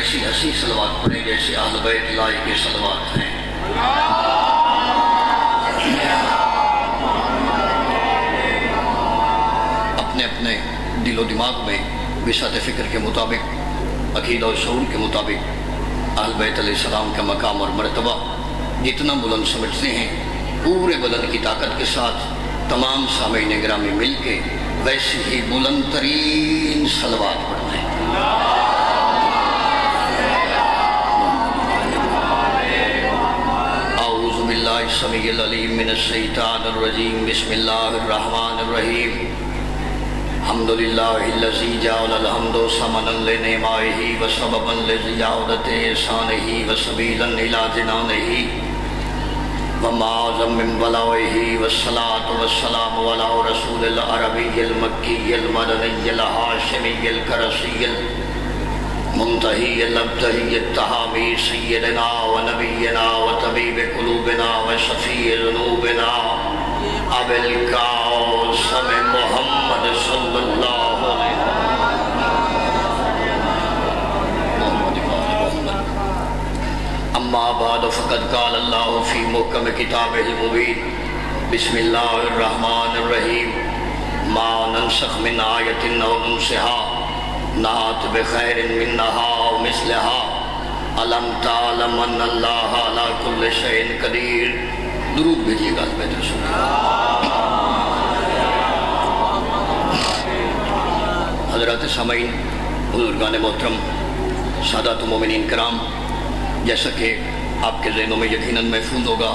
ایسی ہنسی صلوات پڑھیں جیسے اہل بیت اللہ کے صلوات ہیں۔ اپنے اپنے دل و دماغ میں وسعت فکر کے مطابق، عقیدہ و شعور کے مطابق اہل بیت علیہ السلام کا مقام اور مرتبہ جتنا بلند سمجھتے ہیں، پورے بدن کی طاقت کے ساتھ تمام سامعین گرامی مل کے ویسی ہی بلند ترین صلوات پڑھتے ہیں۔ اعوذ باللہ السمیع العلیم من الشیطان الرجیم، بسم اللہ الرحمن الرحیم۔ الحمدللہ الذی جعل الحمد ثمنا لنعمائہ وسببا لزیادۃ احسانہ وسبیلا الی جنانہ ومعظم من بلائہ والصلاة والسلام علی رسول العربی المکی المدنی الہاشمی القرشی المنتہی الابتہی التہامی سیدنا ونبینا وطبیب قلوبنا وشفیع ذنوبنا ابی القاسم محمد صلی اللہ علیہ وسلم۔ اما بعد فقد قال اللہ فی محکم کتابہ المبین، بسم اللہ الرحمن الرحیم، ما ننسخ من آیت او ننسها نأتی بخیر منہا او مثلہا الم تعلم ان اللہ علی کل شیء قدیر۔ درود بھیجیے گا بیت رسول حضرات سامعین، بزرگان محترم، سادات مومنین کرام، جیسا کہ آپ کے ذہنوں میں یقیناً محفوظ ہوگا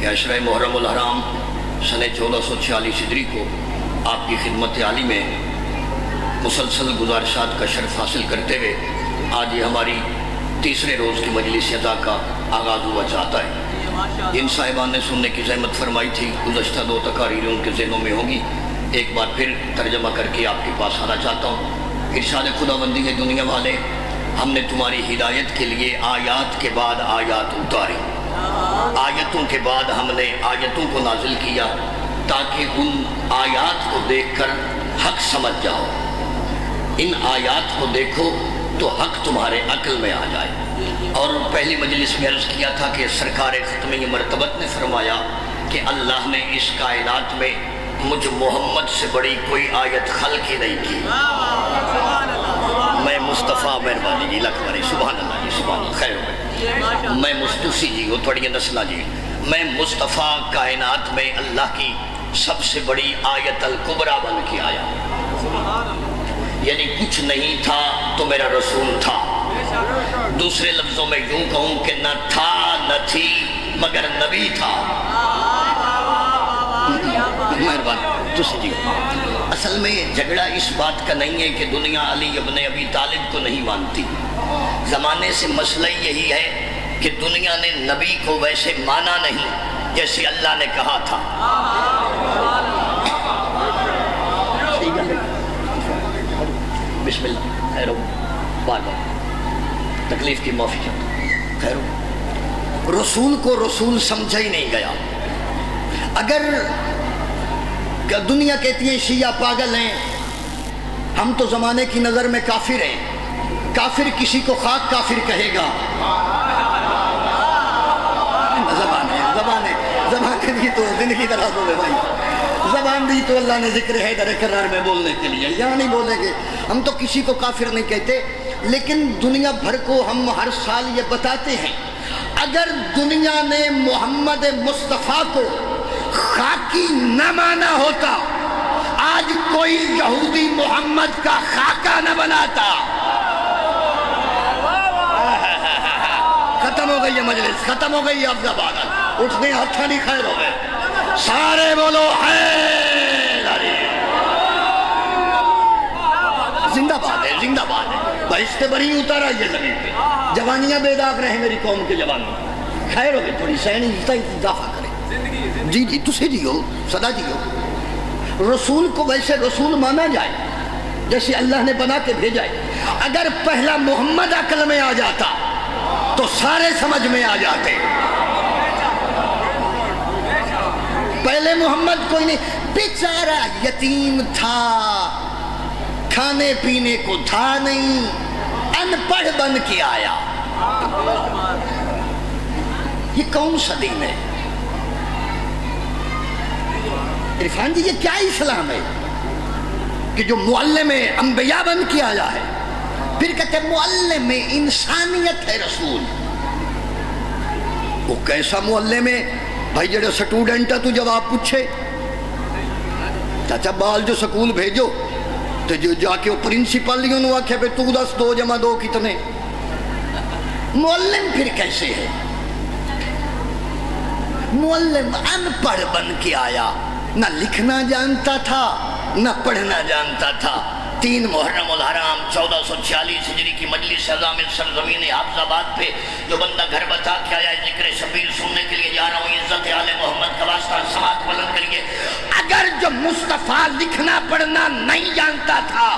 کہ عشرہ محرم الحرام سنہ 1446 ہجری کو آپ کی خدمت عالی میں مسلسل گزارشات کا شرف حاصل کرتے ہوئے آج یہ ہماری تیسرے روز کی مجلس عطا کا آغاز ہوا چاہتا ہے۔ جن صاحبان نے سننے کی زحمت فرمائی تھی، گزشتہ 2 تقاریر ان کے ذہنوں میں ہوگی، ایک بار پھر ترجمہ کر کے آپ کے پاس آنا چاہتا ہوں۔ ارشاد خداوندی ہے، دنیا والے، ہم نے تمہاری ہدایت کے لیے آیات کے بعد آیات اتاری، آیتوں کے بعد ہم نے آیتوں کو نازل کیا تاکہ ان آیات کو دیکھ کر حق سمجھ جاؤ۔ ان آیات کو دیکھو تو حق تمہارے عقل میں آ جائے۔ اور پہلی مجلس میں عرض کیا تھا کہ سرکار ختمی مرتبت نے فرمایا کہ اللہ نے اس کائنات میں مجھ محمد سے بڑی کوئی آیت خلق ہی نہیں کی۔ میں مصطفیٰ مہربانی جی لکھ بری سبحان اللہ جی سبحان اللہ خیر ہو میں مصطفی جی وہ تھوڑی نسلہ جی میں مصطفیٰ کائنات میں اللہ کی سب سے بڑی آیت الکبریٰ بن کے آیا، یعنی کچھ نہیں تھا تو میرا رسول تھا۔ دوسرے لفظوں میں یوں کہوں کہ نہ تھا نہ تھی مگر نبی تھا۔ مہربانی تو جی اصل میں جھگڑا اس بات کا نہیں ہے کہ دنیا علی ابن ابی طالب کو نہیں مانتی، زمانے سے مسئلہ یہی ہے کہ دنیا نے نبی کو ویسے مانا نہیں جیسے اللہ نے کہا تھا۔ بسم اللہ خیر ہو بار بار تکلیف کی معافی چاہتا خیر ہو۔ رسول کو رسول سمجھا ہی نہیں گیا۔ اگر دنیا کہتی ہے شیعہ پاگل ہیں، ہم تو زمانے کی نظر میں کافر ہیں، کافر کسی کو خاک کافر کہے گا۔ زبان دی تو دن کی طرح بولے بھائی، زبان دی تو اللہ نے ذکر ہے در قرار میں بولنے کے لیے، یہاں نہیں بولیں گے۔ ہم تو کسی کو کافر نہیں کہتے، لیکن دنیا بھر کو ہم ہر سال یہ بتاتے ہیں اگر دنیا نے محمد مصطفیٰ کو خاکی نہ مانا ہوتا، آج کوئی یہودی محمد کا خاکہ نہ بناتا۔ ختم ہو گئی یہ مجلس، ختم ہو گئی اب زبان، اٹھنے ہتھا نہیں خیر ہو گئے، سارے بولو حیدر علی، زندہ باد ہے، زندہ باد ہے۔ بہشت بری اتارا یہ زمین پہ، جوانیاں بے داغ رہے میری قوم کے جوانوں، خیر ہو گئی تھوڑی سہنی اضافہ کرے۔ جی جی تسے جیو صدا جیو۔ رسول کو ویسے رسول مانا جائے جیسے اللہ نے بنا کے بھیجا ہے۔ اگر پہلا محمد عقل میں آ جاتا تو سارے سمجھ میں آ جاتے۔ پہلے محمد کوئی نہیں، بیچارہ یتیم تھا، کھانے پینے کو تھا نہیں، ان ان پڑھ بن کے آیا. یہ کون سا دین ہے عرفان جی؟ یہ کیا اسلام ہے کہ جو معلم انبیاء بن کے آیا ہے؟ پھر کہتے ہیں معلم انسانیت ہے رسول. وہ کیسا معلم ہے بھائی جڑا سٹوڈنٹ ہے تو جواب پوچھے؟ چاچا بال جو سکول بھیجو تو جو جا کے وہ پرنسپل ہی انہوں آکھے پہ تو 10 2 جمع 2 کتنے؟ معلم پھر کیسے ہے؟ معلم ان پڑھ بن کے آیا، نہ لکھنا جانتا تھا نہ پڑھنا جانتا تھا. 3 محرم الحرام 1446 ہجری کی مجلس اعظام سرزمین حافظ آباد پہ جو بندہ گھر بتا کے آیا ذکر شبیر سننے کے لیے جا رہا ہوں، عزت آل محمد کا واسطہ سماعت بلند کریے. اگر جو مصطفیٰ لکھنا پڑھنا نہیں جانتا تھا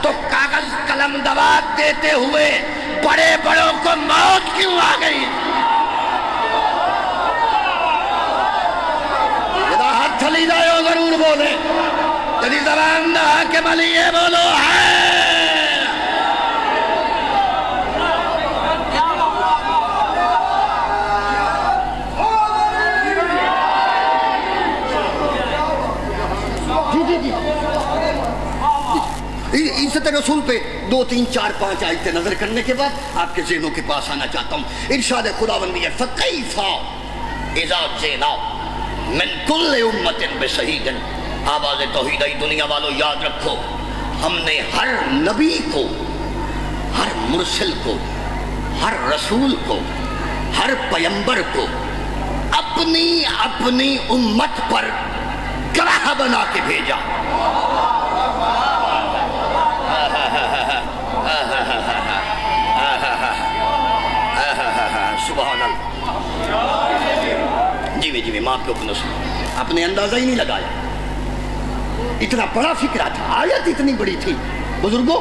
تو کاغذ قلم دوات دیتے ہوئے بڑے بڑوں کو موت کیوں آ گئی؟ ہاتھ تھلی جائے ہو ضرور بولے جدی زبان نہ حاکم علی یہ بولو ہے. عزت رسول پہ 2 3 4 5 آیتیں نظر کرنے کے بعد آپ کے ذہنوں کے پاس آنا چاہتا ہوں. ارشاد خداوندی ہے فَكَيْفَ إِذَا جِئْنَا مِن كُلِّ أُمَّةٍ بِشَهِيدٍ. آواز توحید ای دنیا والو یاد رکھو، ہم نے ہر نبی کو، ہر مرسل کو، ہر رسول کو، ہر پیمبر کو اپنی اپنی امت پر گواہ بنا کے بھیجا. سبحان اللہ. جی ماں کے اوپر آپ نے اندازہ ہی نہیں لگایا، اتنا بڑا فکرہ تھا، آیت اتنی بڑی تھی. بزرگوں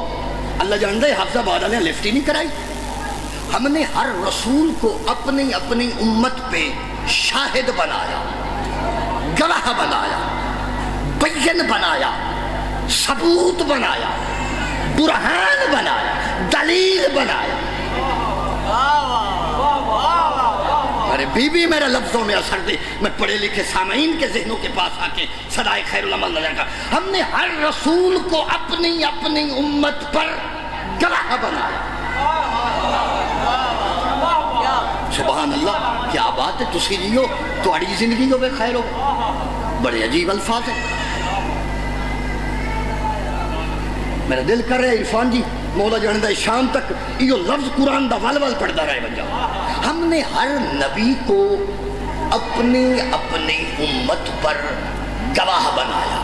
اللہ جاندے حافظ آباد والے لفٹ ہی نہیں کرائی. ہم نے ہر رسول کو اپنی اپنی امت پہ شاہد بنایا، گواہ بنایا، بین بنایا، ثبوت بنایا، برہان بنایا، دلیل بنایا. ارے بی بی میرے لفظوں میں اثر دے، میں پڑھے لکھے سامعین کے ذہنوں کے پاس آ کے صدائے خیر العمل نظر کر. ہم نے ہر رسول کو اپنی اپنی امت پر گواہ بنایا. سبحان اللہ، کیا بات ہے. تسی جیو تو اڑی زندگی ہو بے خیر ہو. بڑے عجیب الفاظ ہیں. میرا دل کر رہے عرفان جی مولا جاندہ شام تک یہ لفظ قرآن دا ول پڑھتا رہے بن جاؤ. ہم نے ہر نبی کو اپنی اپنی امت پر گواہ بنایا.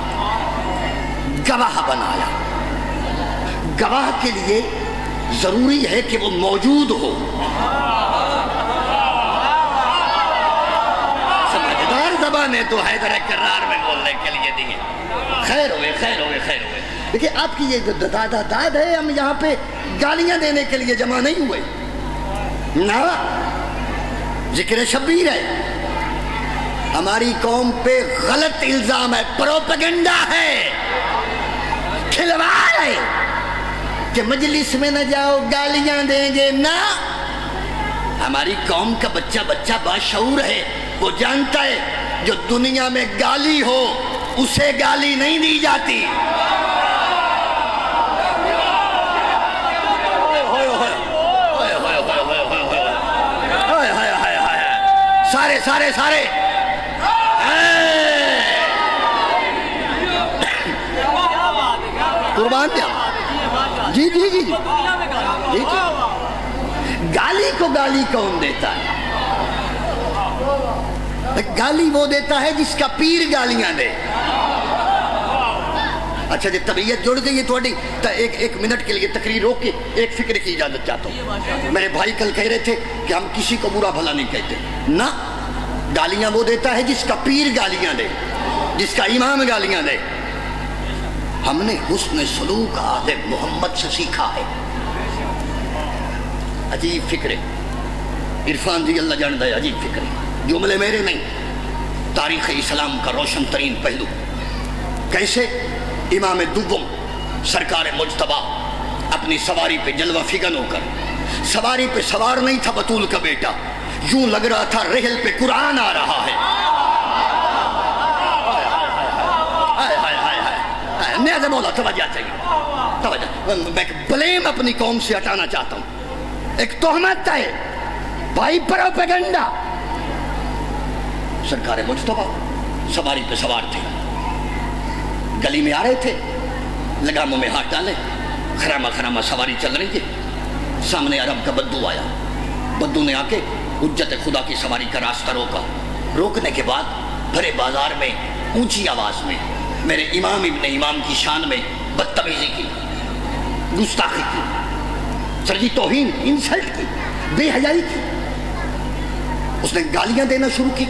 گواہ بنایا. گواہ کے لیے ضروری ہے کہ وہ موجود ہو. سمجھدار زبان ہے تو حیدر کرار میں بولنے کے لیے دیئے. خیر ہوئے خیر ہوئے خیر ہوئے. دیکھیں آپ کی یہ داد ہے، ہم یہاں پہ گالیاں دینے کے لیے جمع نہیں ہوئے نا، ذکر شبیر ہے. ہماری قوم پہ غلط الزام ہے، پروپیگنڈا ہے، کھلواڑ ہے کہ مجلس میں نہ جاؤ گالیاں دیں گے. نہ، ہماری قوم کا بچہ باشعور ہے، وہ جانتا ہے جو دنیا میں گالی ہو اسے گالی نہیں دی جاتی. سارے قربان جاؤ. جی گالی کو گالی کون دیتا ہے؟ گالی وہ دیتا ہے جس کا پیر گالیاں دے. اچھا جی طبیعت جڑ گئی ہے تھوڑی تو ایک منٹ کے لیے تقریر روک کے ایک فکر کی اجازت چاہتا ہوں. میرے بھائی کل کہہ رہے تھے کہ ہم کسی کو برا بھلا نہیں کہتے. نہ، گالیاں وہ دیتا ہے جس کا پیر گالیاں دے، جس کا امام گالیاں دے. ہم نے حسن سلوک آل محمد سے سیکھا ہے. عجیب فکرے عرفان جی اللہ جاندہ ہے. عجیب فکرے، جملے میرے نہیں، تاریخ اسلام کا روشن ترین پہلو. کیسے امام دوم سرکار مجتبی اپنی سواری پہ جلوہ فگن ہو کر، سواری پہ سوار نہیں تھا بطول کا بیٹا، یوں لگ رہا تھا رحل پہ قرآن آ رہا ہے۔ نیاز مولا توجہ چاہیے، توجہ۔ میں بلیم اپنی قوم سے ہٹانا چاہتا ہوں، ایک تہمت ہے بھائی پروپیگنڈا۔ سرکار مجتبیٰ سواری پہ سوار تھے، گلی میں آ رہے تھے، لگاموں میں ہاتھ ڈالے، خرامہ خرامہ سواری چل رہی ہے، سامنے عرب کا بدو آیا، بدو نے آ کے حجت خدا کی سواری کا راستہ روکا، روکنے کے بعد بھرے بازار میں اونچی آواز میں میرے امام ابن امام کی شان میں بدتمیزی کی، گستاخی کی، سر جی توہین، انسلٹ کی، بے حیائی کی، اس نے گالیاں دینا شروع کی۔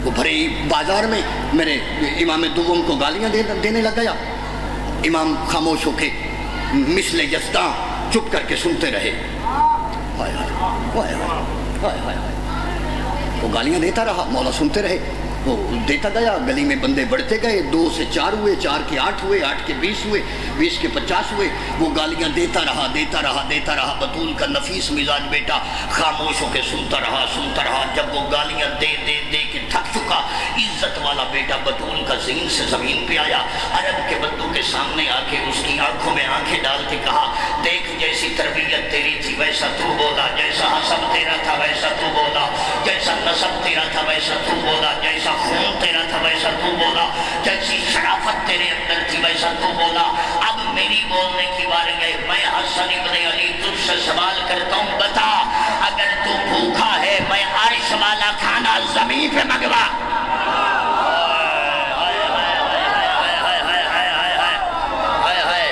وہ بھرے بازار میں میرے امام دوم کو گالیاں دینے لگ گیا، امام خاموش ہو کے مثل یزداں چپ کر کے سنتے رہے۔ ہائے ہائے ہائے ہائے، وہ گالیاں دیتا رہا، مولا سنتے رہے، وہ دیتا گیا، گلی میں بندے بڑھتے گئے، 2 سے 4 ہوئے، 4 کے 8 ہوئے، 8 کے 20 ہوئے، 20 کے 50 ہوئے، وہ گالیاں دیتا رہا دیتا رہا دیتا رہا۔ بطول کا نفیس مزاج بیٹا خاموش ہو کے سنتا رہا سنتا رہا۔ جب وہ گالیاں دے دے دے کے تھک چکا، عزت والا بیٹا بطول کا ذہن سے زمین پہ آیا، عرب کے بدو کے سامنے آ کے اس کی آنکھوں میں آنکھیں ڈال کے کہا، دیکھ جیسی تربیت تیری تھی ویسا تو بولا، جیسا حسب تیرا تھا ویسا تو بولا، جیسا نسب تیرا تھا ویسا تو بولا، جیسا خون تیرا تھا ویسا تو بولا، جیسی شرافت تیرے اندر تھی ویسا تو بولا۔ اب میری بولنے کی باری ہے، میں حسن ابن علی تجھ سے سوال کرتا ہوں، بتا اگر تو بھوکا ہے میں عرش والا کھانا زمین پہ منگوا۔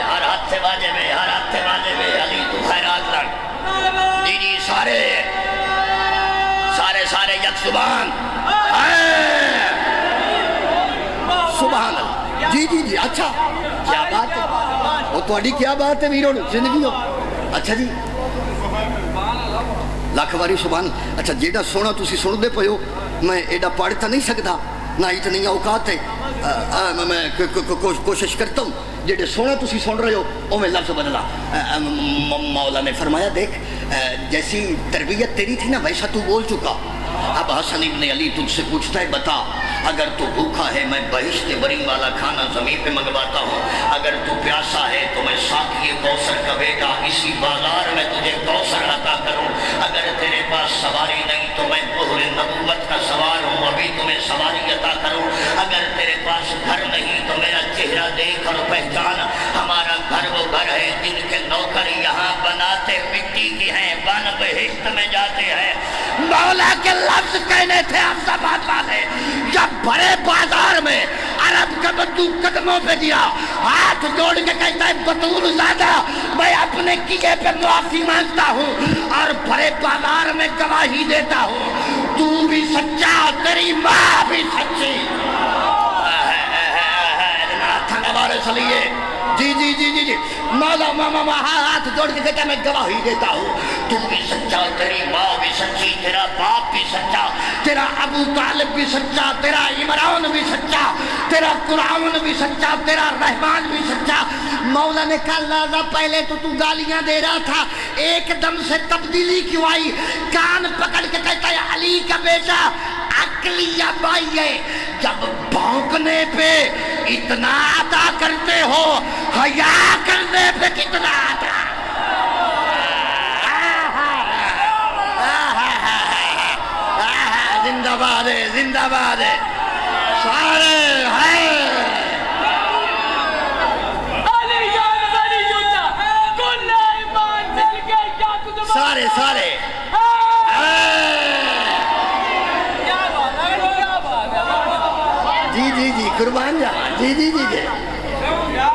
ہر ہاتھ سے واجب ہے، ہر ہاتھ سے واجب ہے، علی تو خیرات لڑ۔ جی جی سارے یک زبان سبحان اللہ۔ جی جی جی اچھا کیا بات ہے، وہ تھوڑی کیا بات ہے ویروں زندگی ہو۔ اچھا جی لاکھ واری سبحان۔ اچھا جیڑا سونا تسی سن دے پے ہو، میں ایڈا پڑھ تو نہیں سکتا، نہ اتنی اوقات ہے، میں کوشش کرتا ہوں جیڑے سونا تسی سن رہے ہو وہ میں لفظ بدلا۔ مولا نے فرمایا دیکھ جیسی تربیت تیری تھی نا ویسا تو بول چکا۔ اب حسن ابن علی تجھ سے پوچھتا ہے، بتا اگر تو بھوکا ہے میں بہشت بری والا کھانا زمین پہ منگواتا ہوں، اگر تو پیاسا ہے تو میں ساقی کوثر کا بیٹا اسی بازار میں تجھے کوثر عطا کروں، اگر تیرے پاس سواری نہیں تو میں مہر نبوت کا سوار ہوں ابھی تمہیں سواری عطا کروں، اگر تیرے پاس گھر نہیں تو میرا چہرہ دیکھ اور پہچان، ہمارا گھر وہ گھر ہے جن کے نوکر یہاں بناتے مٹی کی ہیں، بن بہشت میں جاتے ہیں۔ مولا کے لفظ کہنے تھے آپ آباد والے، جب بڑے بازار میں عرب کا بدو قدموں پہ دیا، ہاتھ جوڑ کے کہتا ہے بطول زادہ میں اپنے کیے پہ معافی مانگتا ہوں اور بڑے بازار میں گواہی دیتا ہوں، تو بھی سچا تیری ماں بھی سچی۔ ہمارے سلیے جی جی جی جی جی مولا ماما ہاتھ جوڑ کے کہتا میں گواہی دیتا ہوں، تو بھی سچا، تیری ماں بھی سچی، تیرا باپ بھی سچا، تیرا ابو طالب بھی سچا، تیرا عمران بھی سچا، تیرا قرآن بھی سچا، تیرا رحمان بھی سچا۔ مولا نے کہا لہذا پہلے تو گالیاں دے رہا تھا، ایک دم سے تبدیلی کیوں آئی؟ کان پکڑ کے کہتا ہے علی کا بیٹا عقلیہ بائی ہے، جب بھونکنے پہ اتنا عطا کرتے ہو حیا کرنے پہ کتنا عطا۔ زندہ باد ہے، زندہ باد ہے، سارے ہیں سارے سارے جی جی جی قربان جا جی جی جی جی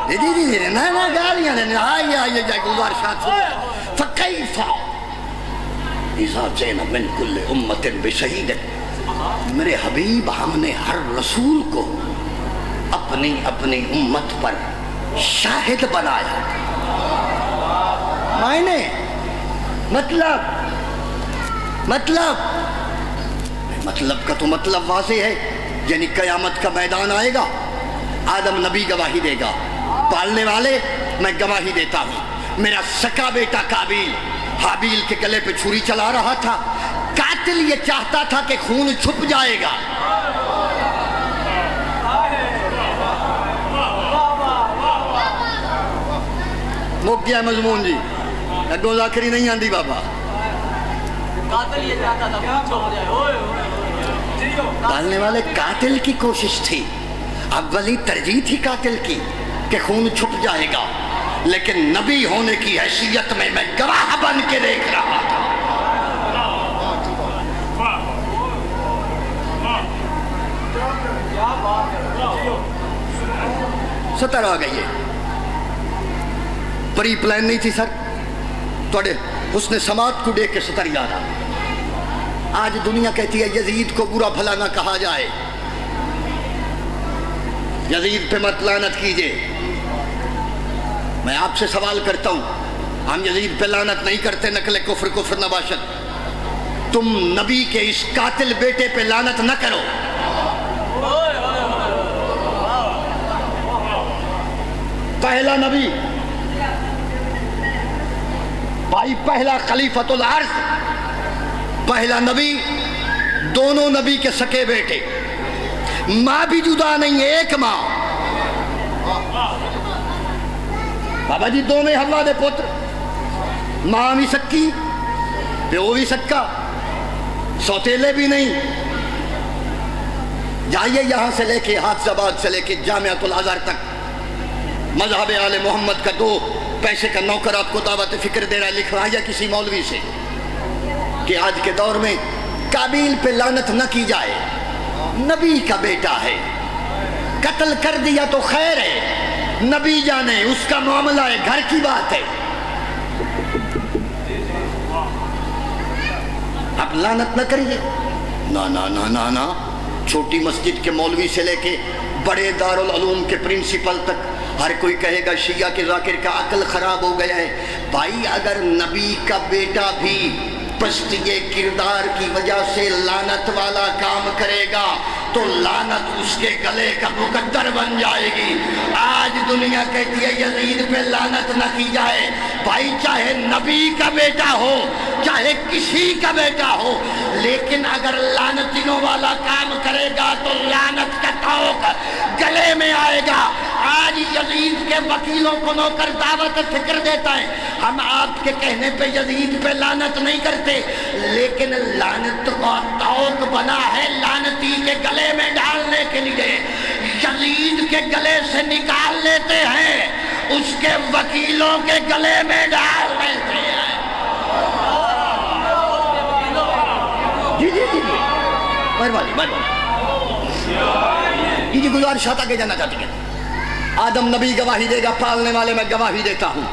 جی جی جی جی نا نا گالیاں نے آئی آئی جائے گزارشات سن فکیفا اذا جئنا من کل امت بشہید۔ میرے حبیب ہم نے ہر رسول کو اپنی اپنی امت پر شاہد بنایا، معنی مطلب کا تو مطلب واضح ہے، یعنی قیامت کا میدان آئے گا، آدم نبی گواہی دے گا، پالنے والے میں گواہی دیتا ہوں، میرا سکا بیٹا قابیل حابیل کے گلے پہ چھری چلا رہا تھا. قاتل یہ چاہتا تھا کہ خون چھپ جائے گا. مک گیا مضمون جی, اگوں ذاکری نہیں آندی بابا. قاتل یہ چاہتا تھا خون چھپ جائے. پالنے والے قاتل کی کوشش تھی, اولی ترجیح تھی قاتل کی کہ خون چھپ جائے گا, لیکن نبی ہونے کی حیثیت میں گواہ بن کے دیکھ رہا تھا. ستر آ گئی ہے, پری پلان نہیں تھی سر. توڑے حسن سماعت کو دیکھ کے ستر یاد آ. آج دنیا کہتی ہے یزید کو برا بھلا نہ کہا جائے, یزید پہ مت لعنت کیجئے. میں آپ سے سوال کرتا ہوں, ہم یزید پہ لعنت نہیں کرتے, نقل کفر کفر نباشت. تم نبی کے اس قاتل بیٹے پہ لعنت نہ کرو. پہلا نبی بھائی, پہلا خلیفۃ العرض, پہلا نبی, دونوں نبی کے سکے بیٹے, ماں بھی جدا نہیں ہے, ایک ماں. بابا جی دو میں حوا دے پتر, ماں بھی سکی, پیو بھی سکا, سوتیلے بھی نہیں. جائیے یہاں سے لے کے حافظ آباد سے لے کے جامعۃ الازہر تک مذہب آل محمد کا 2 پیسے کا نوکر آپ کو دعوت فکر دے رہا ہے, لکھ رہا ہے کسی مولوی سے کہ آج کے دور میں قابیل پہ لعنت نہ کی جائے, نبی کا بیٹا ہے, قتل کر دیا تو خیر ہے, نبی جانے اس کا معاملہ ہے, گھر کی بات ہے. اب لعنت نہ کریے. نا نا نا نا نا, چھوٹی مسجد کے مولوی سے لے کے بڑے دارالعلوم کے پرنسپل تک ہر کوئی کہے گا شیعہ کے ذاکر کا عقل خراب ہو گیا ہے. بھائی اگر نبی کا بیٹا بھی پستی کردار کی وجہ سے لعنت والا کام کرے گا تو لعنت اس کے گلے کا مقدر بن جائے گی. آج دنیا کہتی ہے یزید پہ لعنت نہ کی جائے. بھائی چاہے نبی کا بیٹا ہو, چاہے کسی کا بیٹا ہو, لیکن اگر لعنتیوں والا کام کرے گا تو لعنت کا طوق گلے میں آئے گا. آج یزید کے وکیلوں کو نوکر دعوت فکر دیتا ہے, ہم آپ کے کہنے پہ یزید پہ لعنت نہیں کرتے, لیکن لعنت کا طوق بنا ہے لعنتی کے گلے میں ڈالنے کے لیے. یزید کے گلے سے نکال لیتے ہیں, اس کے وکیلوں کے گلے میں ڈال لیتے ہیں. جی جی جی جی مہربانی مہربانی جی گزارش آگے جانا چاہتی ہے. آدم نبی گواہی دے گا, پالنے والے میں گواہی دیتا ہوں.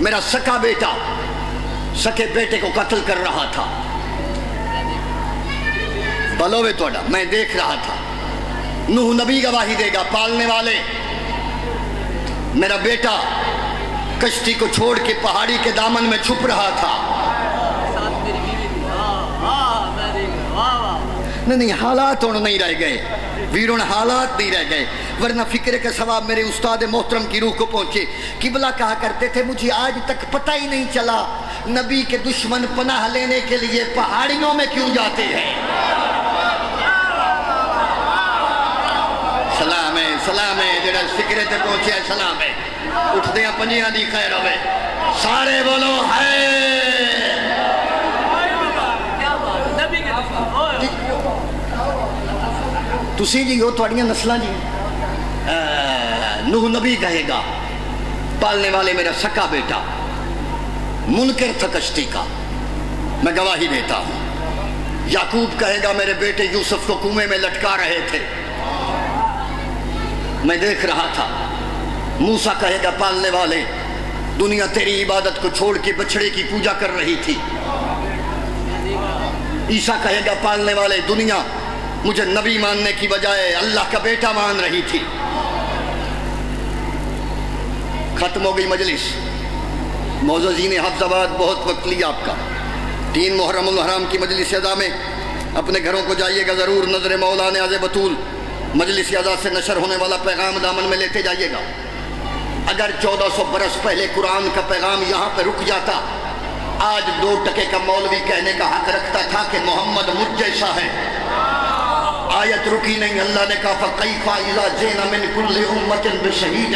میرا سکا بیٹا سکے بیٹے کو قتل کر رہا تھا, بلوے توڑا, میں دیکھ رہا تھا. نوح نبی گواہی دے گا, پالنے والے میرا بیٹا کشتی کو چھوڑ کے پہاڑی کے دامن میں چھپ رہا تھا. نہیں حالات نہیں رہ گئے ویرون, حالات نہیں رہ گئے, ورنہ فکر کا ثواب میرے استاد محترم کی روح کو پہنچے. قبلہ کہا کرتے تھے مجھے آج تک پتہ ہی نہیں چلا نبی کے دشمن پناہ لینے کے لیے پہاڑیوں میں کیوں جاتے ہیں. سلام ہے, سلام ہے, جڑا فکرے تے پہنچے ہے, سلام ہے. اٹھ دیاں پنجیاں دی خیر ہوئے, سارے بولو ہے. تسی جی ہو, تھوڑیاں نسلاں جی. نوح نبی کہے گا, پالنے والے میرا سکا بیٹا منکر تھا کشتی کا, میں گواہی دیتا ہوں. یعقوب کہے گا میرے بیٹے یوسف کو کنویں میں لٹکا رہے تھے, میں دیکھ رہا تھا. موسیٰ کہے گا پالنے والے دنیا تیری عبادت کو چھوڑ کے بچڑے کی پوجا کر رہی تھی. عیسیٰ کہے گا پالنے والے دنیا مجھے نبی ماننے کی بجائے اللہ کا بیٹا مان رہی تھی. ختم ہو گئی مجلس. معززین حافظ آباد بہت وقت لیا آپ کا. 3 محرم الحرام کی مجلس ادا میں اپنے گھروں کو جائیے گا ضرور. نظر مولانا عز بطول مجلس ادا سے نشر ہونے والا پیغام دامن میں لیتے جائیے گا. اگر 1400 برس پہلے قرآن کا پیغام یہاں پہ رک جاتا، آج 2 ٹکے کا مولوی کہنے کا حق رکھتا تھا کہ محمد مجھ جیسا ہے۔ آیت رکی نہیں، اللہ نے کہا فَكَيْفَ إِذَا جِئْنَا مِنْ كُلِّ أُمَّةٍ بِشَهِيدٍ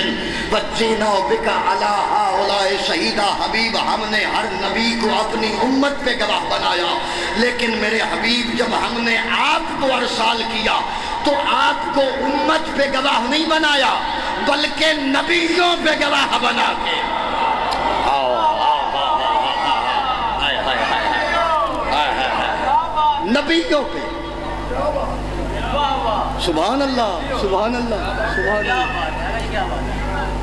وَجِئْنَا بِكَ عَلَىٰ هَٰؤُلَاءِ شَهِيدًا۔ حبیب ہم نے ہر نبی کو اپنی امت پہ گواہ بنایا، لیکن میرے حبیب جب ہم نے آپ کو ارسال کیا تو آپ کو امت پہ گواہ نہیں بنایا بلکہ نبیوں پہ گواہ بنا کے نبیوں پہ۔ سبحان اللہ سبحان اللہ سبحان اللہ۔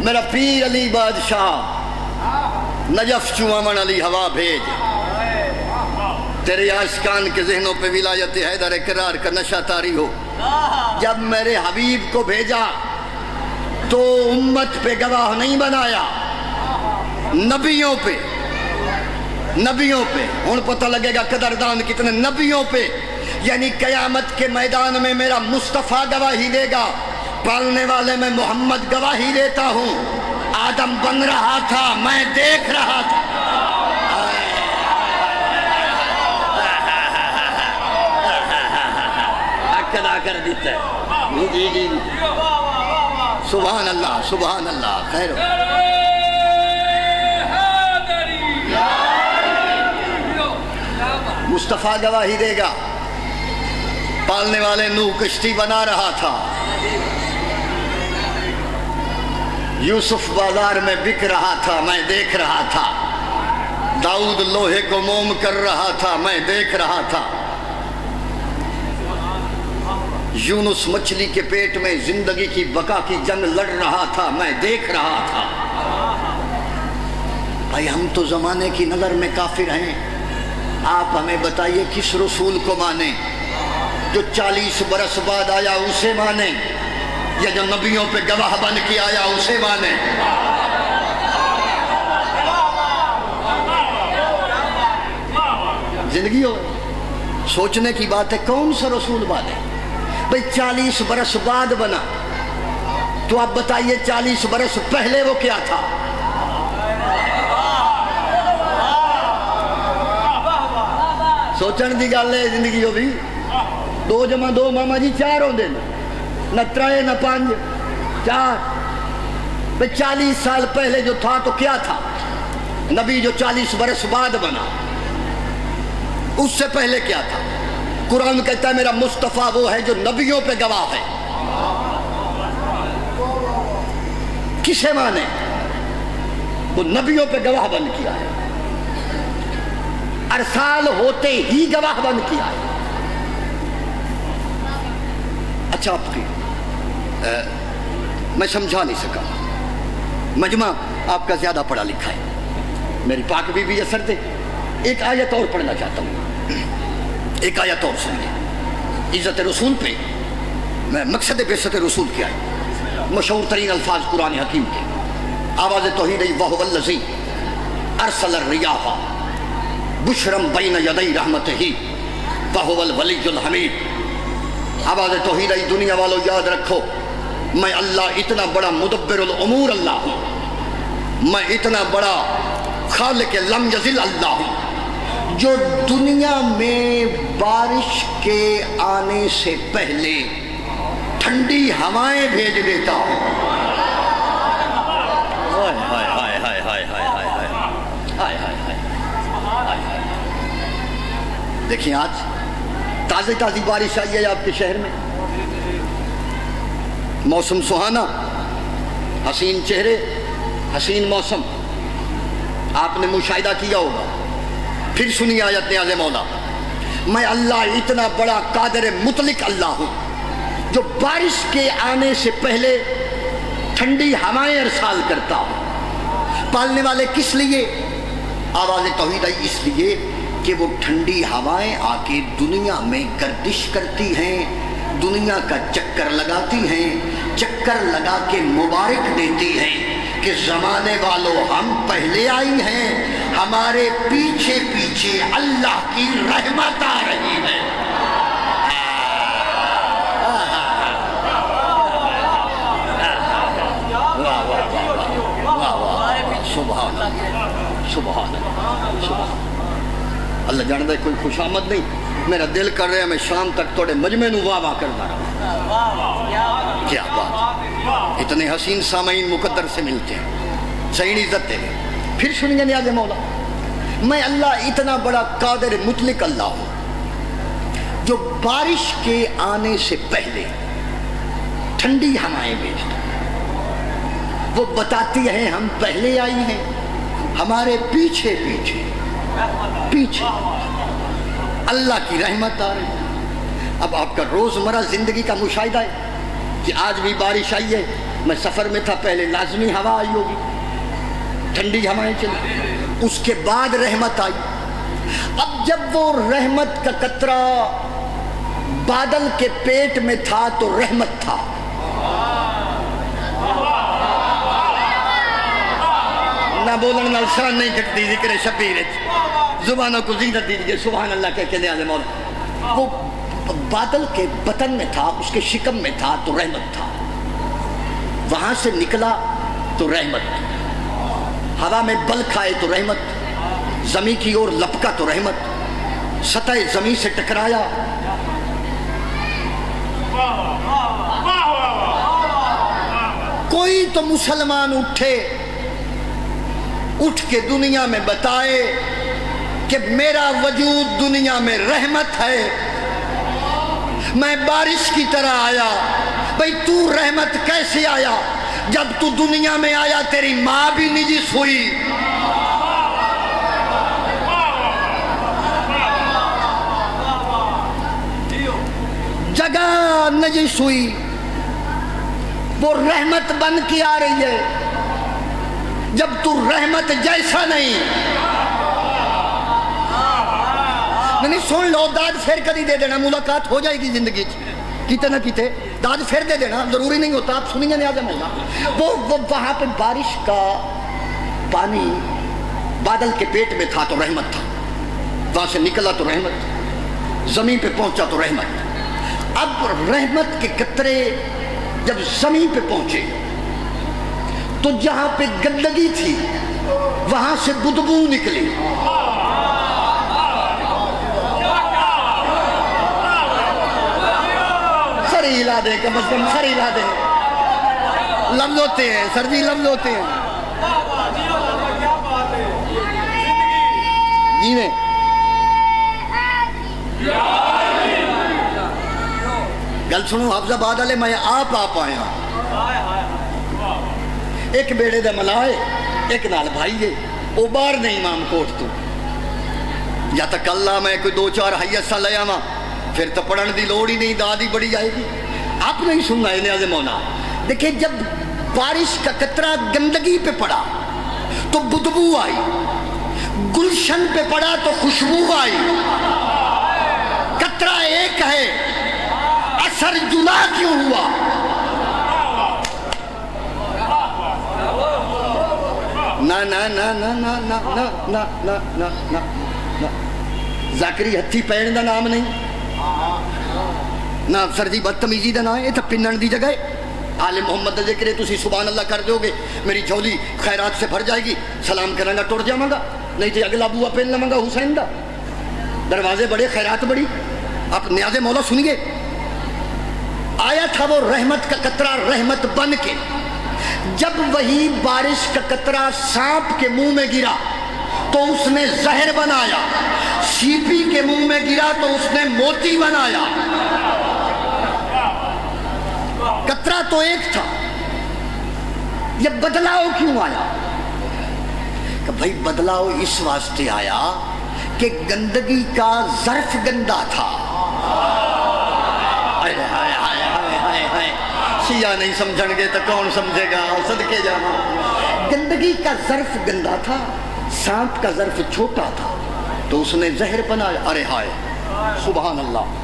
میرا پیر علی بادشاہ نجف چوامن علی ہوا بھیج، تیرے عاشقان کے ذہنوں پہ ولایت حیدر اقرار کا نشہ طاری ہو۔ جب میرے حبیب کو بھیجا تو امت پہ گواہ نہیں بنایا، نبیوں پہ نبیوں پہ۔ ہن پتہ لگے گا قدردان کتنے نبیوں پہ، یعنی قیامت کے میدان میں میرا مصطفیٰ گواہی دے گا، پالنے والے میں محمد گواہی دیتا ہوں۔ آدم بن رہا تھا، میں دیکھ رہا تھا۔ ادا کر دیتا ہے جی جی۔ سبحان اللہ سبحان اللہ۔ خیر مصطفیٰ گواہی دے گا، پالنے والے نوح کشتی بنا رہا تھا، یوسف بازار میں بک رہا تھا، میں دیکھ رہا تھا، داؤد لوہے کو موم کر رہا تھا، میں دیکھ رہا تھا، یونس مچھلی کے پیٹ میں زندگی کی بقا کی جنگ لڑ رہا تھا، میں دیکھ رہا تھا۔ بھائی ہم تو زمانے کی نظر میں کافر ہیں، آپ ہمیں بتائیے کس رسول کو مانیں؟ جو 40 برس بعد آیا اسے مانیں یا جو نبیوں پہ گواہ بن کے آیا اسے مانیں؟ زندگی ہو سوچنے کی بات ہے، کون سا رسول مانے؟ بھئی 40 برس بعد بنا تو آپ بتائیے 40 برس پہلے وہ کیا تھا؟ سوچن دی گل ہے زندگی ہو بھی 2 جمع 2 ماما جی 4 ہوں دے نہ 3 نہ 5 4۔ بھئی 40 سال پہلے جو تھا تو کیا تھا؟ نبی جو 40 برس بعد بنا، اس سے پہلے کیا تھا؟ قرآن کہتا ہے میرا مصطفیٰ وہ ہے جو نبیوں پہ گواہ ہے۔ کسے مانے؟ وہ نبیوں پہ گواہ بن کیا ہے، ارسال ہوتے ہی گواہ بن کیا ہے۔ اچھا آپ کی میں سمجھا نہیں سکا، مجمع آپ کا زیادہ پڑھا لکھا ہے، میری پاک بی بی اثر دے۔ ایک آیت اور پڑھنا چاہتا ہوں، ایک آیت اور سن لیں۔ عزت رسول پہ میں مقصد بعثت رسول کیا ہے، مشہور ترین الفاظ قرآن حکیم کے، آواز توحید وَهُوَ الَّذِي أَرْسَلَ الرِّيَاحَ بُشْرًا بَيْنَ يَدَيْ رَحْمَتِهِ وَهُوَ الْوَلِيُّ الْحَمِيدُ۔ آواز توحید دنیا والوں یاد رکھو، میں اللہ اتنا بڑا مدبر الامور اللہ ہوں، میں اتنا بڑا خالق لم یزل اللہ ہوں جو دنیا میں بارش کے آنے سے پہلے ٹھنڈی ہوائیں بھیج دیتا ہوں۔ دیکھیں آج تازی تازی بارش آئی ہے آپ کے شہر میں، موسم سہانا، حسین چہرے، حسین موسم، آپ نے مشاہدہ کیا ہوگا۔ پھر سنیے آیت نیاز مولا، میں اللہ اتنا بڑا قادر مطلق اللہ ہوں جو بارش کے آنے سے پہلے ٹھنڈی ہوائیں ارسال کرتا ہوں۔ پالنے والے کس لیے؟ آواز توحید اس لیے کہ وہ ٹھنڈی ہوائیں آ کے دنیا میں گردش کرتی ہیں، دنیا کا چکر لگاتی ہیں، چکر لگا کے مبارک دیتی ہیں کہ زمانے والوں ہم پہلے آئی ہیں، ہمارے پیچھے پیچھے اللہ کی رحمت آ رہی ہے۔ سبحان اللہ سبحان اللہ جانتا ہے کوئی خوشامد نہیں میرا دل کر رہا ہے میں شام تک توڑے مجمع نو واہ واہ کرتا رہا کیا بات اتنے حسین سامعین مقدر سے ملتے ہیں صحیح عزت دے پھر سنیں گے نیاز مولا میں اللہ اتنا بڑا قادر مطلق اللہ ہوں جو بارش کے آنے سے پہلے ٹھنڈی ہوائیں بھیجتا وہ بتاتی ہیں ہم پہلے آئی ہیں ہمارے پیچھے پیچھے پیچھے اللہ کی رحمت آ رہی ہے اب آپ کا روزمرہ زندگی کا مشاہدہ ہے کہ آج بھی بارش آئی ہے میں سفر میں تھا پہلے لازمی ہوا آئی ہوگی ٹھنڈی ہوائیں چلی اس کے بعد رحمت آئی اب جب وہ رحمت کا قطرہ بادل کے پیٹ میں تھا تو رحمت تھا نہ بولن نال شان نہیں گھٹتی ذکر شبیر زبانوں کو زینت دیجئے سبحان اللہ کہہ کے نیاز مولا وہ بادل کے بطن میں تھا اس کے شکم میں تھا تو رحمت تھا وہاں سے نکلا تو رحمت ہوا میں بل کھائے تو رحمت زمین کی اور لپکا تو رحمت سطح زمین سے ٹکرایا کوئی تو مسلمان اٹھے اٹھ کے دنیا میں بتائے کہ میرا وجود دنیا میں رحمت ہے میں بارش کی طرح آیا بھئی تو رحمت کیسے آیا جب تو دنیا میں آیا تیری ماں بھی نجس ہوئی جگہ نجس ہوئی وہ رحمت بن کے آ رہی ہے جب تو رحمت جیسا نہیں سن لو داد پھر کدی دے دینا ملاقات ہو جائے گی زندگی کیتے نہ کیتے داد پھر دے دینا ضروری نہیں ہوتا آپ سنیں گے نیاز مولا وہ وہاں پہ بارش کا پانی بادل کے پیٹ میں تھا تو رحمت تھا وہاں سے نکلا تو رحمت زمین پہ پہنچا تو رحمت اب رحمت کے قطرے جب زمین پہ پہنچے تو جہاں پہ گندگی تھی وہاں سے بدبو نکلی سری ہلا دے کم از کم سری ہلا دے لفظ ہوتے ہیں سر جی لفظ ہوتے ہیں جی میں گل سنو حافظ آباد والے میں آپ آیا ایک بیڑے دے ملائے ایک نال بھائی ہے وہ باہر نہیں امام کوٹ تو یا تک اللہ میں کوئی دو چار حیث سا لے آواں پھر تو پڑھن دی لوڑ ہی نہیں داد ہی بڑی آئے گی آپ نہیں سننا ہے نیاز مولا دیکھیں جب بارش کا قطرہ گندگی پہ پڑا تو بدبو آئی گلشن پہ پڑا تو خوشبو آئی قطرہ ایک ہے اثر جلا کیوں ہوا نا نا نا نا نا نا نا نا نا نا نا نا ذاکری ہتھی پہن دا نام نہیں نا سر جی بدتمیزی دا نام ہے یہ تو پنن دی جگہ ہے آل محمد دا ذکر ہے تسی سبحان اللہ کر دو گے میری جھولی خیرات سے بھر جائے گی سلام کرنا گا ٹوڑ جاؤں گا نہیں تو اگلا بوا پہن لوں گا حسین دا دروازے بڑے خیرات بڑی آپ نیاز مولا سنیے آیا تھا وہ رحمت کا قطرہ رحمت بن کے جب وہی بارش کا قطرہ سانپ کے منہ میں گرا تو اس نے زہر بنایا سیپی کے منہ میں گرا تو اس نے موتی بنایا قطرہ تو ایک تھا یہ بدلاؤ کیوں آیا کہ بھائی بدلاؤ اس واسطے آیا کہ گندگی کا ظرف گندا تھا شیعہ نہیں سمجھن گے تو کون سمجھے گا صدقے جانا گندگی کا ظرف گندا تھا سانپ کا ظرف چھوٹا تھا تو اس نے زہر بنایا ارے ہائے سبحان اللہ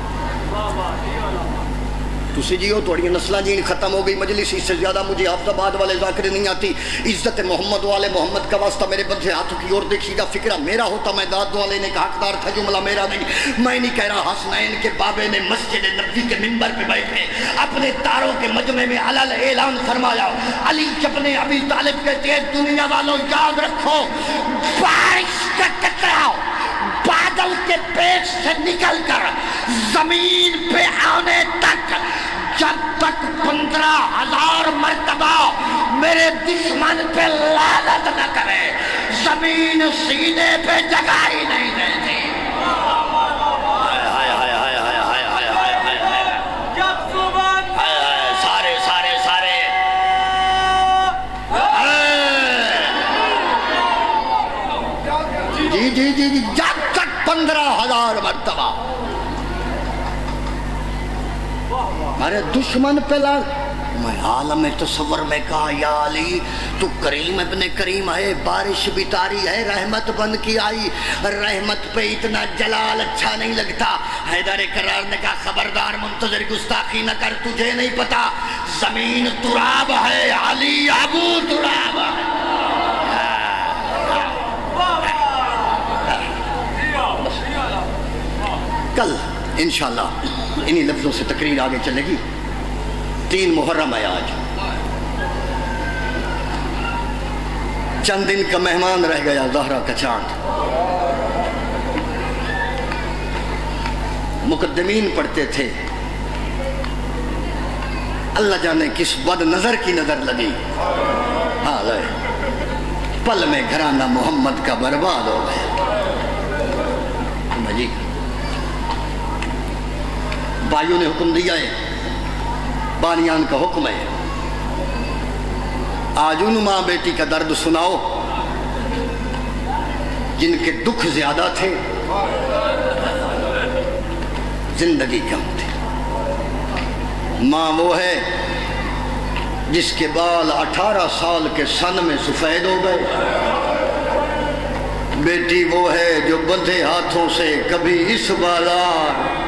تسی جی ہو تھوڑی نسلیں جی ختم ہو گئی مجلس اس سے زیادہ مجھے حافظ آباد والے ذاکر نہیں آتی. عزت محمد والے محمد کا واسطہ میرے بدھے ہاتھوں کی اور دیکھیے گا. فکرہ میرا ہوتا میں داد والے نے کا حقدار تھا, جملہ میرا نہیں. میں نہیں کہہ رہا حسنین کے بابے نے مسجد نبوی کے منبر پہ بیٹھے اپنے تاروں کے مجمع میں علل اعلان فرمایا. علی ابن ابی طالب کہتے ہیں دنیا والوں یاد رکھو بارش کا ٹکراؤ بادل کے پیٹ سے نکل کر زمین پہ آنے تک جب تک 15,000 مرتبہ میرے دشمن پہ لعنت نہ کرے زمین سینے پہ جگہ ہی نہیں دیتی. جی جی جی جب تک 15,000 مرتبہ ہمارے دشمن پہ میں عالم تصور میں کہا یا علی تو کریم ابن کریم ہے, بارش بھی تاری ہے, رحمت بن کی آئی, رحمت پہ اتنا جلال اچھا نہیں لگتا. حیدر کرار نے کہا خبردار منتظر گستاخی نہ کر, تجھے نہیں پتا زمین تراب ہے, علی ابو تراب ہے. کل انشاءاللہ انہی لفظوں سے تقریر آگے چلے گی. 3 محرم ہے آج, چند دن کا مہمان رہ گیا زہرا کا چاند. مقدمین پڑھتے تھے اللہ جانے کس بد نظر کی نظر لگی, پل میں گھرانہ محمد کا برباد ہو گیا. جی بھائیوں نے حکم دیا ہے, بانیان کا حکم ہے, آج ان ماں بیٹی کا درد سناؤ جن کے دکھ زیادہ تھے, زندگی کم تھی. ماں وہ ہے جس کے بال 18 سال کے سن میں سفید ہو گئے. بیٹی وہ ہے جو بندھے ہاتھوں سے کبھی اس بازار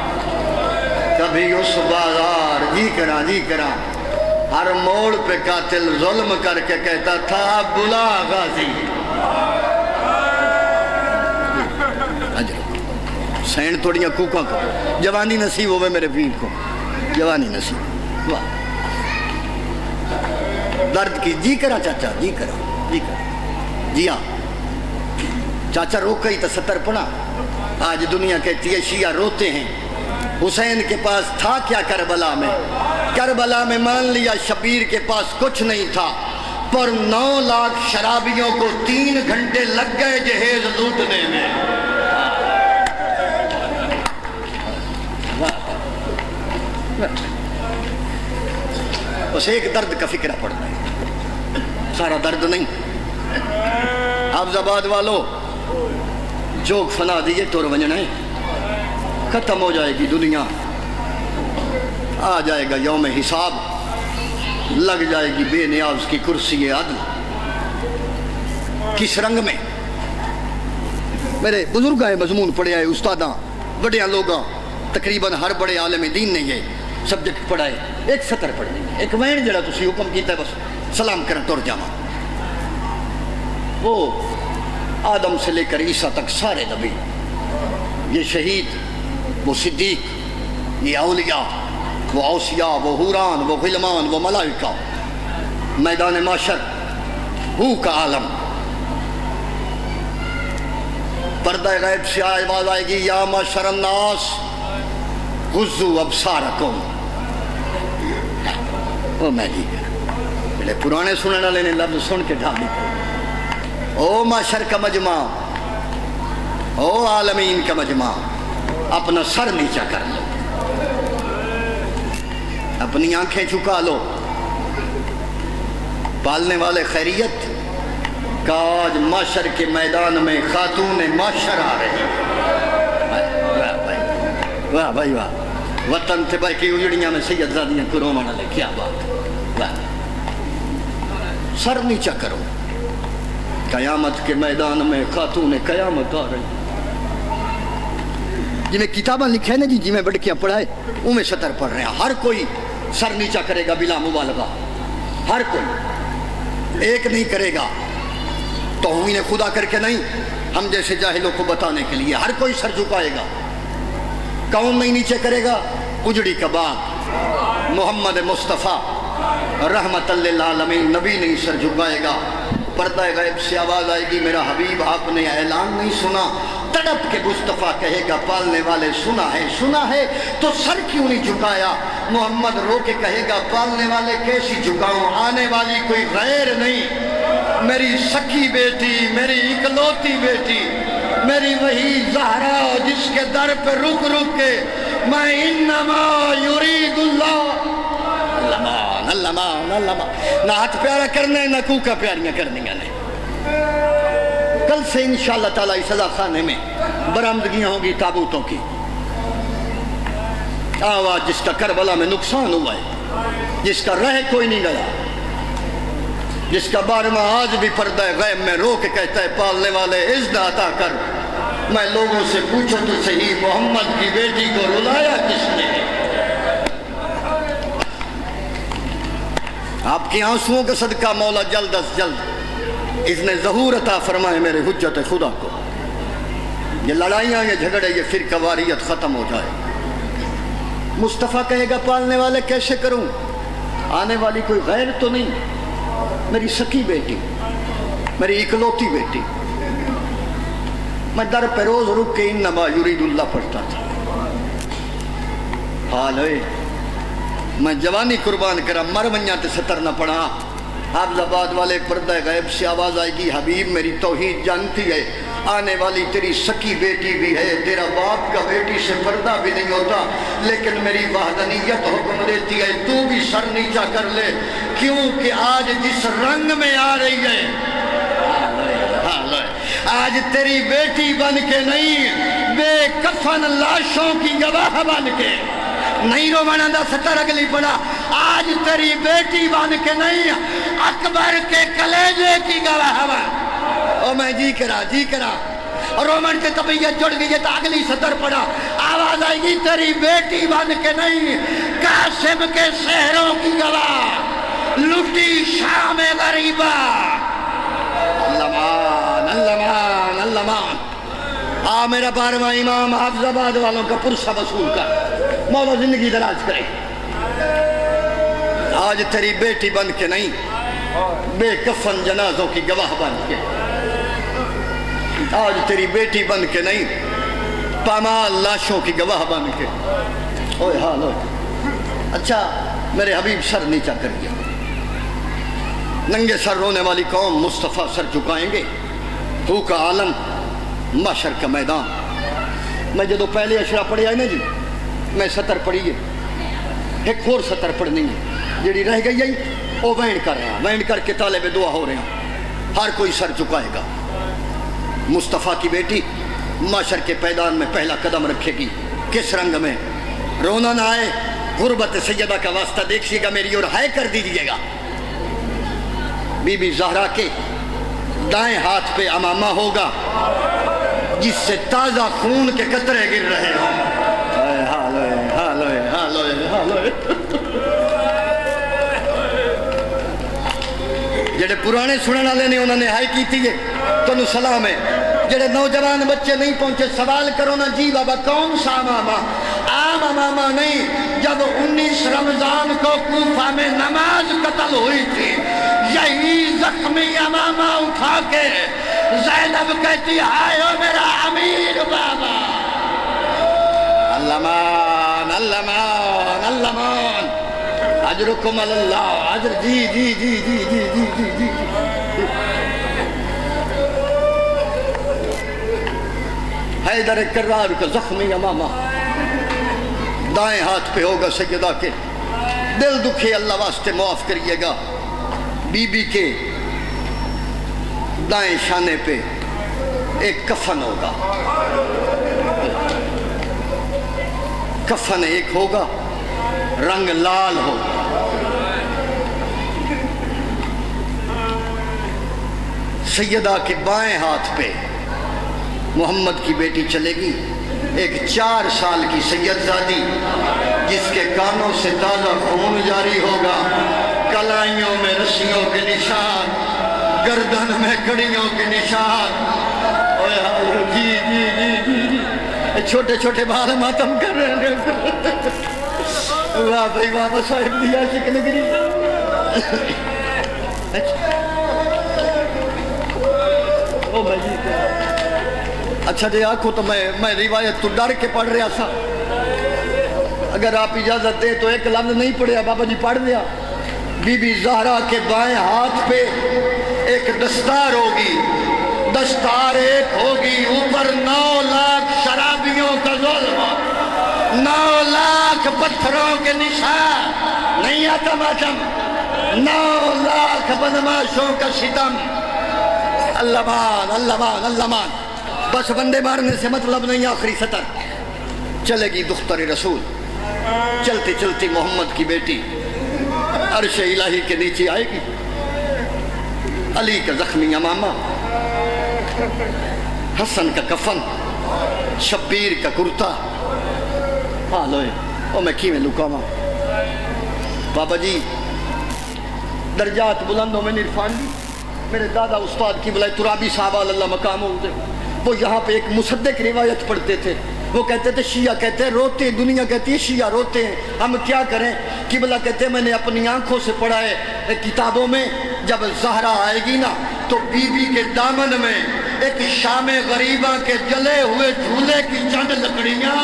کبھی اس بازار, جی کرا ہر موڑ پہ قاتل ظلم کر کے کہتا تھا بلا غازی. سین تھوڑیاں کوکاں کو جوانی نصیب ہوئے میرے پیر کو, جوانی نصیب. واہ درد کی جی کرا چاچا, جی کرا جی ہاں چاچا روکا ہی تو 70 پڑا. آج دنیا کہتی ہے شیعہ روتے ہیں. حسین کے پاس تھا کیا کربلا میں, کربلا میں مان لیا شبیر کے پاس کچھ نہیں تھا, پر 9 لاکھ شرابیوں کو 3 گھنٹے لگ گئے جہیز لوٹنے میں. بس ایک درد کا فکرہ پڑتا ہے, سارا درد نہیں. حافظ آباد والو جوگ فنا دیئے تو ونجنا ہے, ختم ہو جائے گی دنیا, آ جائے گا یوم حساب, لگ جائے گی بے نیاز کی کرسی عدل. کس رنگ میں میرے بزرگ آئے مضمون پڑھے آئے استاداں بڑیاں لوگاں, تقریباً ہر بڑے عالم دین نے یہ سبجیکٹ پڑھائے. ایک سطر پڑھنے ایک وین جڑا تسی حکم کیتا ہے بس سلام کرن تر جاواں. وہ آدم سے لے کر عیسیٰ تک سارے نبی, یہ شہید, وہ صدیق, یہ اولیاء, وہ اوصیاء, وہ حوران, وہ غلمان, وہ ملائکہ, میدان معاشر ہو کا عالم. پردہ غیب سے آواز آئے گی یا معاشر الناس غضوا ابصارکم. وہ میں جی میرے پرانے سننے والے نے لفظ سن کے ڈھال دی. او معاشر کا مجمع, او عالمین کا مجمع, اپنا سر نیچا کر لو, اپنی آنکھیں چکا لو. پالنے والے خیریت کا آج معاشر کے میدان میں خاتون معاشر آ رہی. واہ بھائی واہ, وطن تھے بھائی کی اجڑیاں میں سید زادیاں کرو مانا لے, کیا بات. واہ سر نیچا کرو, قیامت کے میدان میں خاتون قیامت آ رہی. جی میں کتاباں لکھے نا جی میں بڑکیاں پڑھائے, میں سطر پڑھ رہے ہیں. ہر کوئی سر نیچا کرے گا بلا مبالغہ، ہر کوئی، ایک نہیں کرے گا توہین خدا کر کے نہیں، ہم جیسے جاہلوں کو بتانے کے لیے، ہر کوئی سر جھکائے گا۔ کون نہیں نیچے کرے گا؟ اجڑی کا باغ محمد مصطفیٰ رحمت للعالمین نبی نہیں سر جھکائے گا۔ پردہ غیب سے آواز آئے گی، میرا حبیب آپ نے اعلان نہیں سنا؟ تڑپ کے مصطفیٰ کہے گا، پالنے والے سنا ہے تو سر کیوں نہیں جھکایا؟ محمد رو کے کہے گا، پالنے والے کیسی جھکاؤں، آنے والی کوئی غیر نہیں، میری سکی بیٹی، میری اکلوتی بیٹی، میری وہی زہرا جس کے در پہ رک رک کے میں انما یرید اللہ اللہ نہ ہاتھ پیارا کرنا ہے، نہ کوکا پیاریاں کرنی ہے۔ کل سے انشاءاللہ تعالیٰ اس سزا خانے میں برآمدگیاں ہوں گی تابوتوں کی۔ آواز جس کا کربلا میں نقصان ہوا ہے، جس کا رہ کوئی نہیں گیا، جس کا 12واں آج بھی پردہ غیب میں رو کے کہتا ہے، پالنے والے عزت عطا کر، میں لوگوں سے پوچھوں تو صحیح، محمد کی بیٹی کو رلایا کس نے؟ آپ کی آنسوؤں کا صدقہ مولا جلد از جلد اس نے ظہور عطا فرمائے میرے حجت خدا کو، یہ لڑائیاں، یہ جھگڑے، یہ فرقہ واریت ختم ہو جائے۔ مصطفیٰ کہے گا، پالنے والے کیسے کروں، آنے والی کوئی غیر تو نہیں، میری سکی بیٹی، میری اکلوتی بیٹی، میں در پہ روز رک کے انما یرید اللہ پڑھتا تھا۔ حال ہے میں جوانی قربان کرا، مر منیا تے ستر نہ پڑا۔ حافظ آباد والے پردہ غیب سے آواز آئے گی، حبیب میری توحید جانتی ہے، آنے والی تیری سکی بیٹی بھی ہے، تیرا باپ کا بیٹی سے پردہ بھی نہیں ہوتا، لیکن میری وحدانیت حکم دیتی ہے تو بھی سر نیچا کر لے، کیونکہ آج جس رنگ میں آ رہی ہے، آج تیری بیٹی بن کے نہیں، بے کفن لاشوں کی گواہ بن کے نہیں، رومانہ دا ستر اگلی پڑا، آج تیری بیٹی بن کے نہیں، اکبر کے کلیجے کی گواہ بن۔ او میں جی کرا رومن سے طبیعت جڑ گئی ہے تو اگلی ستر پڑا، آواز آئے گی، تیری بیٹی بن کے نہیں، قاسم کے شہروں کی گواہ، لٹی شام غریبہ۔ اللہ میرا 12واں امام حافظ آباد والوں کا پرسہ وصول کر، مولا زندگی دراز کرے۔ آج تیری بیٹی بن کے نہیں، بے کفن جنازوں کی گواہ بن کے، آج تیری بیٹی بن کے نہیں، پامال لاشوں کی گواہ بن کے۔ اوہ حال ہوئے، اچھا میرے حبیب سر نیچا کریے، ننگے سر رونے والی قوم مصطفیٰ سر جھکائیں گے، تو کا عالم، محشر کا میدان۔ میں جدو پہلے اشرا پڑھی آئے نا جی، میں ستر پڑھی ہے، ایک اور ستر پڑھنی ہے، جڑی رہ گئی ہے وہ وینڈ کر رہا، وینڈ کر کے طالب دعا ہو رہے ہیں، ہر کوئی سر جھکائے گا۔ مصطفیٰ کی بیٹی محشر کے میدان میں پہلا قدم رکھے گی، کس رنگ میں؟ رونا نہ آئے، غربت سیدہ کا واسطہ دیکھیے گا میری اور ہائے کر دیجیے گا۔ بی بی زہرا کے دائیں ہاتھ پہ امامہ ہوگا جس سے تازہ خون کے قطرے گر رہے ہوں۔ جڑے پرانے سننے والے نے انہوں نے ہائی کی تھی، تو انہوں سلام ہے۔ جڑے نوجوان بچے نہیں پہنچے سوال کرو نا، جی بابا کون سا امامہ؟ عام امامہ نہیں، جب 19 رمضان کو کوفہ میں نماز قتل ہوئی تھی، یہی زخمی امامہ اٹھا کے زینب کہتی، ہائے او میرا امیر بابا۔ اللہمان اللہمان اللہمان، اجرکم اللہ، اجر جی جی جی جی جی جی جی جی۔ حیدر کرار کا زخمی امامہ دائیں ہاتھ پہ ہوگا سیدہ کے، دل دکھے اللہ واسطے معاف کریے گا۔ بی بی کے دائیں شانے پہ ایک کفن ہوگا، کفن ایک ہوگا، رنگ لال ہوگا۔ سیدہ کے بائیں ہاتھ پہ محمد کی بیٹی چلے گی، ایک 4 سال کی سید زادی جس کے کانوں سے تازہ خون جاری ہوگا، کلائیوں میں رسیوں کے نشان، گردن میں کڑیوں کے نشان، جی جی جی جی چھوٹے چھوٹے بال ماتم کر رہے ہیں۔ واہ بھائی واہ، صاحب دیا عاشق نگری۔ اچھا جی آنکھوں تو میں روایت تو ڈر کے پڑھ رہا تھا، اگر آپ اجازت دے تو ایک لفظ نہیں پڑھیا، بابا جی پڑھ دیا۔ بی بی زہرا کے بائیں ہاتھ پہ ایک دستار ہوگی، دستار ایک ہوگی، اوپر 9 لاکھ شرابیوں کا ظلم، 9 لاکھ پتھروں کے نشان، نہیں آتا ماتم، 9 لاکھ بدماشوں کا ستم۔ اللہ مان اللہ مان اللہ مان، بس بندے مارنے سے مطلب نہیں، آخری سطر چلے گی دختر رسول، چلتی چلتی محمد کی بیٹی عرش الہی کے نیچے آئے گی، علی کا زخمی امامہ، حسن کا کفن، شبیر کا کرتا، حالوئے او میں کی میں لکاما۔ بابا جی درجات بلندوں میں نرفان دی، میرے دادا استاد کی بلائے ترابی صاحب اللہ مقام ہوتے، وہ یہاں پہ ایک مصدق روایت پڑھتے تھے، وہ کہتے تھے شیعہ کہتے ہیں روتے ہیں، دنیا کہتی ہے شیعہ روتے ہیں، ہم کیا کریں؟ قبلہ کہتے ہیں میں نے اپنی آنکھوں سے پڑھا ہے کتابوں میں، جب زہرا آئے گی نا تو بی بی کے دامن میں ایک شام غریبہ کے جلے ہوئے جھولے کی چند لکڑیاں،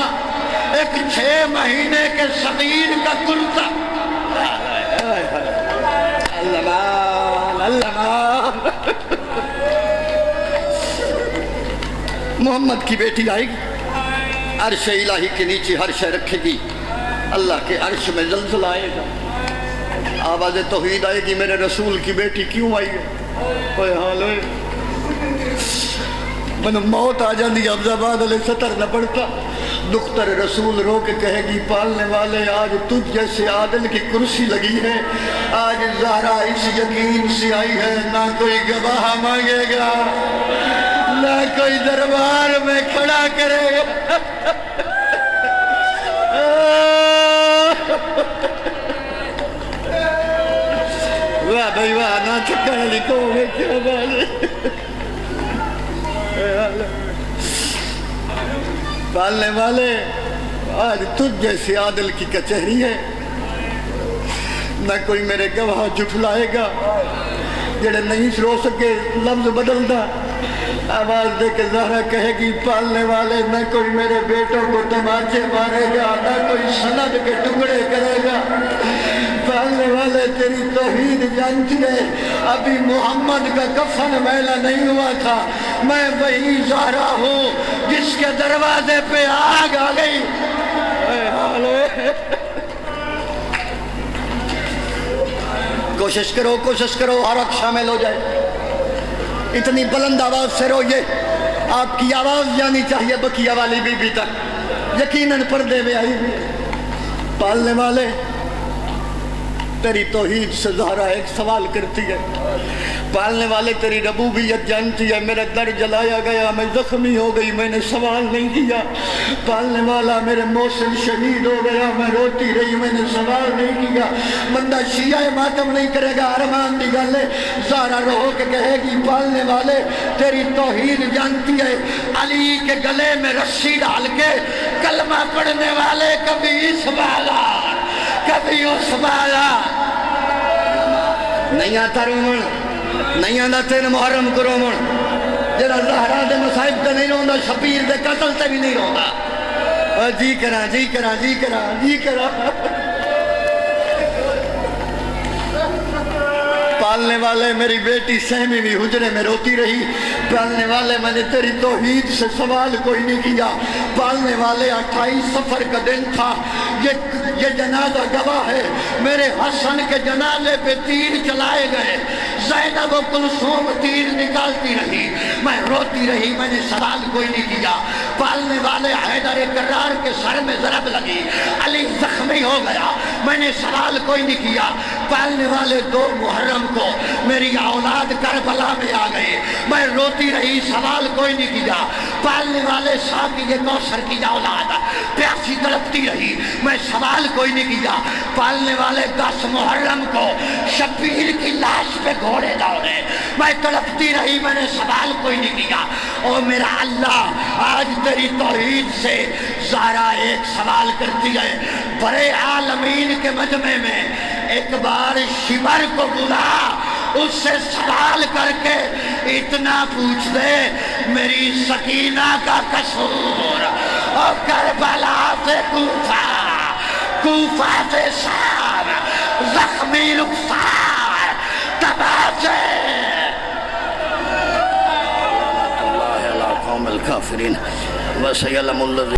ایک 6 مہینے کے صغیر کا کرتا، اللہ مان اللہ مان۔ محمد کی بیٹی آئے گی، عرش الہی کے نیچے ہر شے رکھے گی، اللہ کے عرش میں زلزلہ آئے گا، آواز توحید آئے گی، میرے رسول کی بیٹی کیوں آئی ہے؟ کوئی حال ہوئے من موت آ جاندی، عبدالباد علیہ سطر نہ پڑتا، دختر رسول رو کے کہے گی پالنے والے آج تجھ جیسے عادل کی کرسی لگی ہے، آج زہرا اس یقین سے آئی ہے، نہ کوئی گواہ مانگے گا، نہ کوئی دربار میں کھڑا کرے گا۔ واہ بھائی واہ، نہ چکر لکھو گے کیا بات۔ پالنے والے آج تجھ جیسے عادل کی کچہری ہے، نہ کوئی میرے گواہ جھٹلائے گا، جڑے نہیں رو سکے لفظ بدلدا، آواز دے کے زہرا کہے گی پالنے والے نہ کوئی میرے بیٹوں کو تماچے مارے گا، نہ کوئی سند کے ٹکڑے کرے گا، پالنے والے تیری توحید جانتی ہے، ابھی محمد کا کفن میلا نہیں ہوا تھا، میں وہی زہرا ہوں جس کے دروازے پہ آگ آ گئی۔ کوشش کرو ہر ایک شامل ہو جائے، اتنی بلند آواز سے روئیے، آپ کی آواز جانی چاہیے بقیہ والی بی بی تک، یقیناً پردے میں آئی بھی۔ پالنے والے تیری توحید سے زہرا ایک سوال کرتی ہے، پالنے والے تیری ربوبیت جانتی ہے، میرا در جلایا گیا، میں زخمی ہو گئی، میں نے سوال نہیں کیا، پالنے والا میرے محسن شہید ہو گیا، میں روتی رہی، میں نے سوال نہیں کیا، بندہ شیعہ ماتم نہیں کرے گا، ارمان دی گالے زہرا رو کے کہے گی پالنے والے تیری توحید جانتی ہے، علی کے گلے میں رسی ڈال کے کلمہ پڑھنے والے کبھی اس بالا کبھی اس بالا، نہیں آتا رومن، نہیں آنا تین محرم کو رومن، جرا زہرا دے مصائب تے نہیں روندا، شبیر دے قتل تے بھی نہیں روندا، جی کرا جی کرا جی کرا جی کرا۔ پالنے والے میری بیٹی سہمی بھی حجرے میں روتی رہی، پالنے والے میں نے تیری توحید سے سوال کوئی نہیں کیا، پالنے والے 28 صفر کا دن تھا، یہ جنازہ گواہ ہے، میرے حسن کے جنازے پہ تیر چلائے گئے، زینب و کلثوم تیر نکالتی رہی، میں روتی رہی، میں نے سوال کوئی نہیں کیا، پالنے والے حیدر کرار کے سر میں ضرب لگی، علی زخمی ہو گیا، میں نے سوال کوئی نہیں کیا۔ پالنے والے 2 محرم کو میری اولاد کربلا میں آ گئے، میں روتی رہی، سوال کوئی نہیں کیا۔ پالنے والے ساقی کوثر کی اولاد پیاسی تڑپتی رہی، میں سوال کوئی نہیں کیا۔ پالنے والے 10 محرم کو شبیر کی لاش پہ گھوڑے دوڑے، میں تڑپتی رہی، میں نے سوال کوئی نہیں کیا۔ او میرا اللہ، آج تیری توحید سے زہرا ایک سوال کرتی ہے، بڑے عالمین کے مجمع میں ایک بار شمر کو بلا، اس سے سوال کر کے اتنا پوچھ دے، میری سکینہ کا قصور اور کربلا سے کوفہ، کوفہ سے شام، زخمی رخسار تباہ اللہ علی قوم الکافرین وسیعلم الذین